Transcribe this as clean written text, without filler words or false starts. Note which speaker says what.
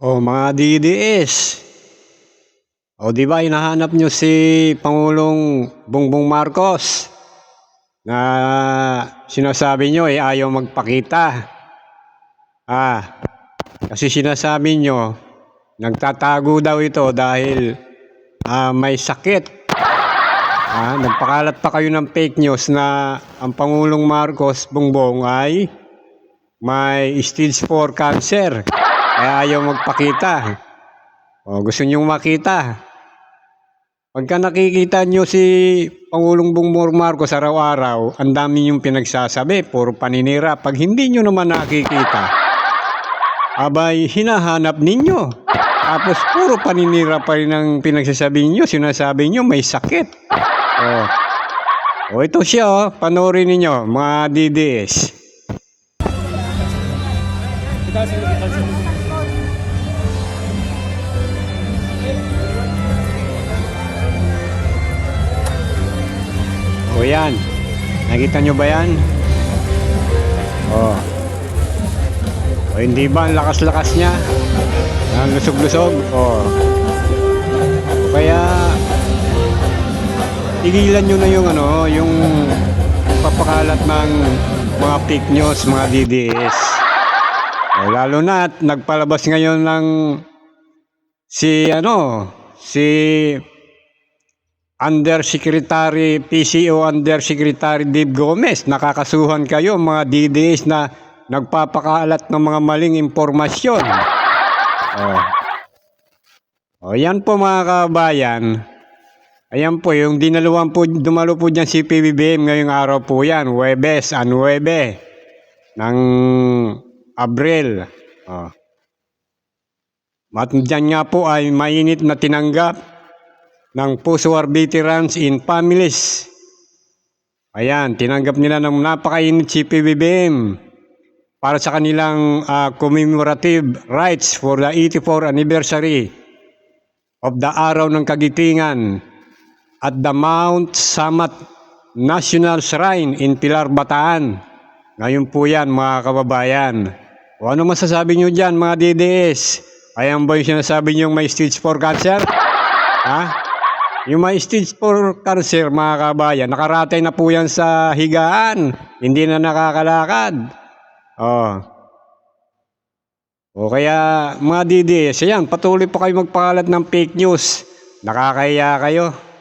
Speaker 1: O mga DDS, o di ba hinahanap nyo si Pangulong Bongbong Marcos na sinasabi nyo ayaw magpakita. Kasi sinasabi nyo nagtatago daw ito dahil may sakit. Nagpakalat pa kayo ng fake news na ang Pangulong Marcos Bongbong ay may stage 4 cancer. Kaya ayaw magpakita. Gusto nyong makita. Pagka nakikita nyo si Pangulong Bongbong Marcos araw-araw, ang dami nyong pinagsasabi, puro paninira. Pag hindi nyo naman nakikita, abay hinahanap ninyo. Tapos puro paninira pa rin ang pinagsasabi nyo, sinasabi nyo may sakit. Ito siya, panoorin ninyo, mga DDS. Yan. Nakita nyo ba yan? Hindi ba ang lakas-lakas niya? Ang lusog-lusog? Kaya tigilan nyo na yung papakalat ng mga fake news, mga DDS. Lalo na at nagpalabas ngayon ng si Undersecretary, PCO Undersecretary Dave Gomez. Nakakasuhan kayo mga DDS na nagpapakalat ng mga maling impormasyon. Yan po mga kabayan. Ayan po yung dumalo po dyan si PBBM ngayong araw po yan. Huwebes, 9 ng Abril. At dyan nga po ay mainit na tinanggap ng post-war veterans in families. Ayan, tinanggap nila ng napakainit si PBBM para sa kanilang commemorative rights for the 84th anniversary of the Araw ng Kagitingan at the Mount Samat National Shrine in Pilar, Bataan. Ngayon po yan mga kababayan. Ano masasabi nyo dyan mga DDS? Ayan ba yung sinasabi nyo may stage 4 cancer? Yung may stage 4 cancer mga kabayan, nakaratay na po yan sa higaan. Hindi na nakakalakad. Kaya mga DDS, ayan, patuloy pa kayo magpakalat ng fake news. Nakakahiya kayo.